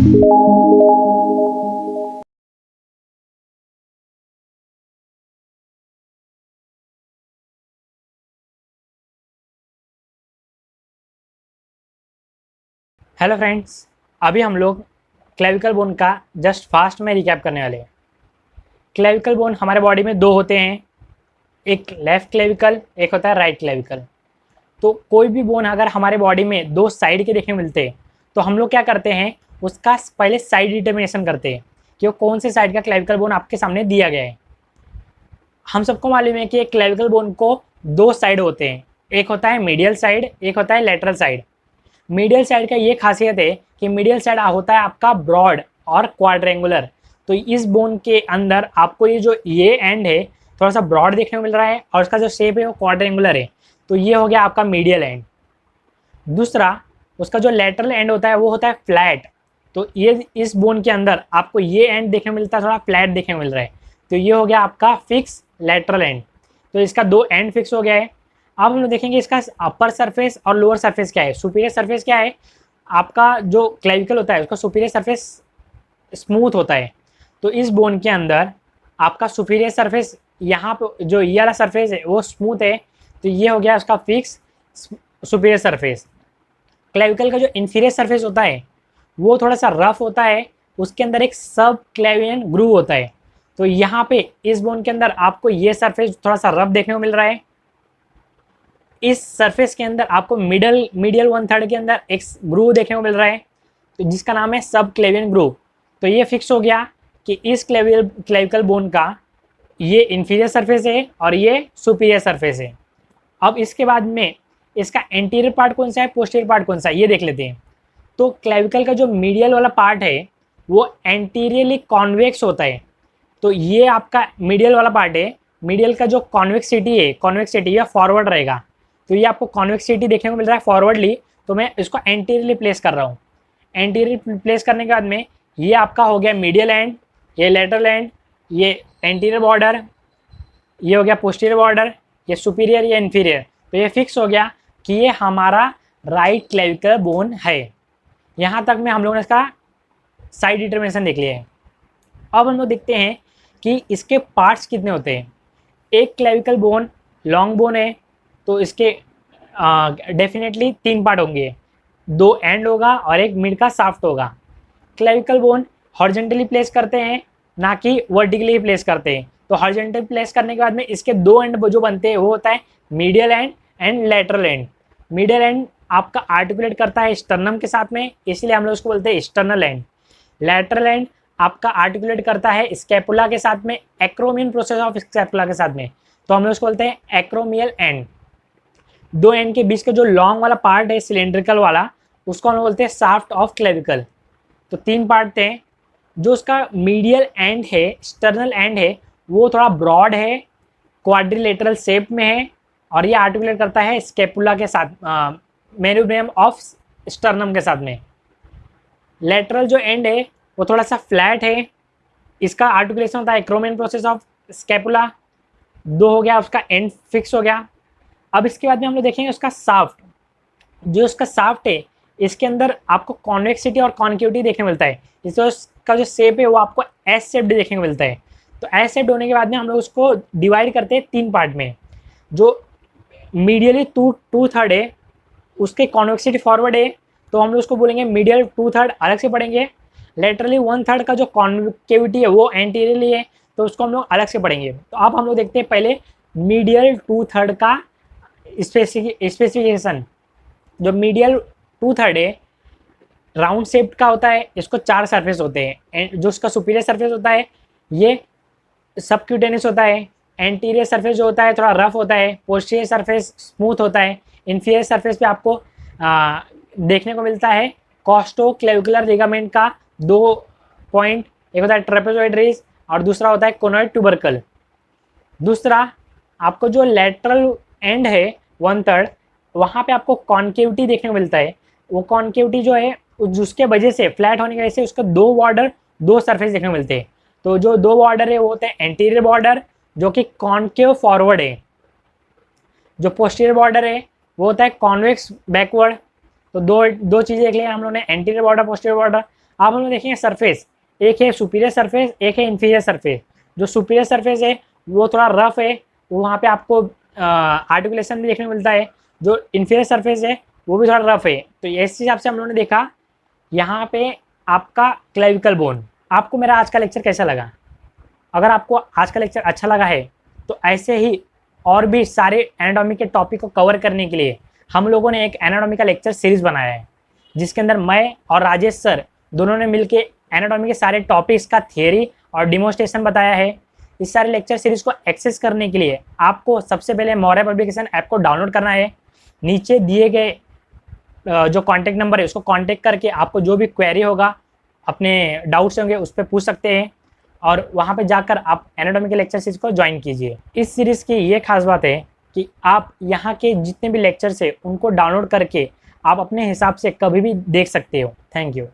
Hello friends, अभी हम लोग क्लेविकल बोन का जस्ट फास्ट में रिकैप करने वाले हैं। क्लेविकल बोन हमारे बॉडी में दो होते हैं, एक लेफ्ट क्लेविकल, एक होता है राइट क्लेविकल। तो कोई भी बोन अगर हमारे बॉडी में दो साइड के देखने को मिलते हैं तो हम लोग क्या करते हैं, उसका पहले साइड डिटर्मिनेशन करते हैं कि वो कौन से साइड का क्लेविकल बोन आपके सामने दिया गया है। हम सबको मालूम है कि एक क्लेविकल बोन को दो साइड होते हैं, एक होता है मीडियल साइड, एक होता है लेटरल साइड। मीडियल साइड का ये खासियत है कि मीडियल साइड होता है आपका ब्रॉड और क्वाड्रेंगुलर। तो इस बोन के अंदर आपको ये एंड है थोड़ा सा ब्रॉड देखने को मिल रहा है और उसका जो शेप है वो क्वाड्रेंगुलर है। तो ये हो गया आपका मीडियल एंड। दूसरा, उसका जो लेटरल एंड होता है वो होता है फ्लैट। तो ये इस बोन के अंदर आपको ये एंड देखने को मिलता है, थोड़ा फ्लैट देखने को मिल रहा है। तो ये हो गया आपका फिक्स लेटरल एंड। तो इसका दो एंड फिक्स हो गया है। अब हम लोग देखेंगे इसका अपर सरफेस और लोअर सरफेस क्या है। सुपीरियर सरफेस क्या है, आपका जो क्लेविकल होता है उसका सुपीरियर सरफेस स्मूथ होता है। तो इस बोन के अंदर आपका सुपीरियर सरफेस, यहाँ पे जो ये वाला सरफेस है वो स्मूथ है। तो ये हो गया उसका फिक्स सुपीरियर सरफेस। क्लेविकल का जो इंफीरियर सरफेस होता है वो थोड़ा सा रफ होता है, उसके अंदर एक सब क्लेवियन ग्रूव होता है। तो यहाँ पे इस बोन के अंदर आपको ये सरफेस थोड़ा सा रफ देखने को मिल रहा है। इस सरफेस के अंदर आपको मीडियल 1/3 के अंदर एक ग्रूव देखने को मिल रहा है, तो जिसका नाम है सब क्लेवियन ग्रूव। तो ये फिक्स हो गया कि इस क्लेविकल बोन का ये इंफीरियर सरफेस है और ये सुपीरियर सरफेस है। अब इसके बाद में इसका एंटीरियर पार्ट कौन सा है, पोस्टीरियर पार्ट कौन सा है, ये देख लेते हैं। तो क्लेविकल का जो मीडियल वाला पार्ट है वो एंटीरियरली कॉन्वेक्स होता है। तो ये आपका मीडियल वाला पार्ट है, मीडियल का जो कॉन्वेक्सिटी ये फॉरवर्ड रहेगा। तो ये आपको कॉन्वेक्सिटी देखने को मिल रहा है फॉरवर्डली। तो मैं इसको एंटीरियरली प्लेस कर रहा हूँ। एंटीरियर प्लेस करने के बाद में ये आपका हो गया मीडियल एंड, ये लेटरल एंड, ये एंटीरियर बॉर्डर, ये हो गया पोस्टीरियर बॉर्डर, ये सुपीरियर, ये इन्फीरियर। तो ये फिक्स हो गया कि ये हमारा राइट क्लेविकल बोन है। यहाँ तक में हम लोगों ने इसका साइड डिटर्मिनेशन देख लिया है। अब हम लोग देखते हैं कि इसके पार्ट्स कितने होते हैं। एक क्लेविकल बोन लॉन्ग बोन है तो इसके डेफिनेटली 3 पार्ट होंगे, 2 एंड होगा और एक मिड का साफ्ट होगा। क्लेविकल बोन हॉरिजॉन्टली प्लेस करते हैं, ना कि वर्टिकली प्लेस करते हैं। तो हॉरिजॉन्टली प्लेस करने के बाद में इसके 2 एंड जो बनते हैं वो होता है medial and and lateral and. Medial and आपका आर्टिकुलेट करता है स्टर्नम के साथ में, इसलिए हम लोग उसको बोलते हैं स्टर्नल एंड। लेटरल एंड आपका आर्टिकुलेट करता है स्कैपुला के साथ में, एक्रोमियन प्रोसेस ऑफ स्कैपुला के साथ में। तो हम लोग उसको बोलते हैं एक्रोमियल एंड। 2 एंड के बीच का जो लॉन्ग वाला पार्ट है सिलेंड्रिकल वाला, उसको हम लोग बोलते हैं शाफ्ट ऑफ क्लेविकल। तो 3 पार्ट थे। जो उसका मीडियल एंड है, स्टर्नल एंड है, वो थोड़ा ब्रॉड है, क्वाड्रिलेटरल शेप में है और ये आर्टिकुलेट करता है स्कैपुला के साथ, मेरिडियम ऑफ स्टर्नम के साथ में। लेटरल जो एंड है वो थोड़ा सा फ्लैट है, इसका आर्टिकुलेशन होता है एक्रोमियन प्रोसेस ऑफ स्कैपुला। 2 हो गया, उसका एंड फिक्स हो गया। अब इसके बाद में हम लोग देखेंगे उसका साफ्ट। जो उसका साफ्ट है इसके अंदर आपको कॉन्वेक्सिटी और कॉन्केविटी देखने मिलता है। इसका जो शेप है वो आपको एस शेप्ड देखने को मिलता है। तो एस शेप्ड होने के बाद में हम लोग उसको डिवाइड करते हैं 3 पार्ट में। जो मीडियली 2/3 है उसके कॉन्वेक्सिटी फॉरवर्ड है, तो हम लोग उसको बोलेंगे मीडियल 2/3 अलग से पढ़ेंगे। लेटरली 1/3 का जो कॉन्केविटी है वो एंटीरियरली है, तो उसको हम लोग अलग से पढ़ेंगे। तो अब हम लोग देखते हैं पहले मीडियल 2/3 का स्पेसिफिकेशन। जो मीडियल 2/3 है राउंड शेप का होता है, इसको 4 सरफेस होते हैं। जो उसका सुपीरियर सरफेस होता है ये सबक्यूटेनियस होता है, एंटीरियर सरफेस जो होता है थोड़ा रफ होता है, पोस्टीरियर सरफेस स्मूथ होता है, इन्फीरियर सरफेस पे आपको देखने को मिलता है कॉस्टो क्लेविकुलर लिगामेंट का 2 पॉइंट, एक होता है ट्रेपेजॉइड रेस और दूसरा होता है कोनॉइड ट्यूबरकल। दूसरा, आपको जो लेटरल एंड है 1/3, वहाँ पे आपको कॉन्केविटी देखने को मिलता है। वो कॉन्केविटी जो है जिसके वजह से फ्लैट होने की वजह से उसका 2 बॉर्डर, 2 सरफेस देखने को मिलते हैं। तो जो 2 बॉर्डर है वो होते हैं एंटीरियर बॉर्डर जो कि कॉन्केव फॉरवर्ड है, जो पोस्टीरियर बॉर्डर है वो होता है कॉन्वेक्स बैकवर्ड। तो दो चीज़ें देख लिया हम लोगों ने, एंटीरियर बॉर्डर, पोस्टीरियर बॉर्डर। अब हम लोग देखेंगे सरफेस, एक है सुपीरियर सरफेस, एक है इन्फीरियर सरफेस। जो सुपीरियर सरफेस है वो थोड़ा रफ है, वो वहाँ पे आपको आर्टिकुलेशन भी देखने को मिलता है। जो इन्फीरियर सरफेस है वो भी थोड़ा रफ है। तो इस हिसाब से हम लोगों ने देखा यहाँ पे आपका क्लेविकल बोन। आपको मेरा आज का लेक्चर कैसा लगा? अगर आपको आज का लेक्चर अच्छा लगा है तो ऐसे ही और भी सारे एनाटॉमी के टॉपिक को कवर करने के लिए हम लोगों ने एक एनाटॉमी का लेक्चर सीरीज बनाया है, जिसके अंदर मैं और राजेश सर दोनों ने मिलके एनाटॉमी के सारे टॉपिक्स का थियरी और डिमोन्स्ट्रेशन बताया है। इस सारे लेक्चर सीरीज को एक्सेस करने के लिए आपको सबसे पहले मौर्य पब्लिकेशन ऐप को डाउनलोड करना है। नीचे दिए गए जो कॉन्टैक्ट नंबर है उसको कॉन्टैक्ट करके आपको जो भी क्वेरी होगा, अपने डाउट्स होंगे उस पर पूछ सकते हैं, और वहाँ पे जाकर आप एनाटॉमी के लेक्चर सीरीज को ज्वाइन कीजिए। इस सीरीज़ की ये खास बात है कि आप यहाँ के जितने भी लेक्चर्स हैं उनको डाउनलोड करके आप अपने हिसाब से कभी भी देख सकते हो। Thank you.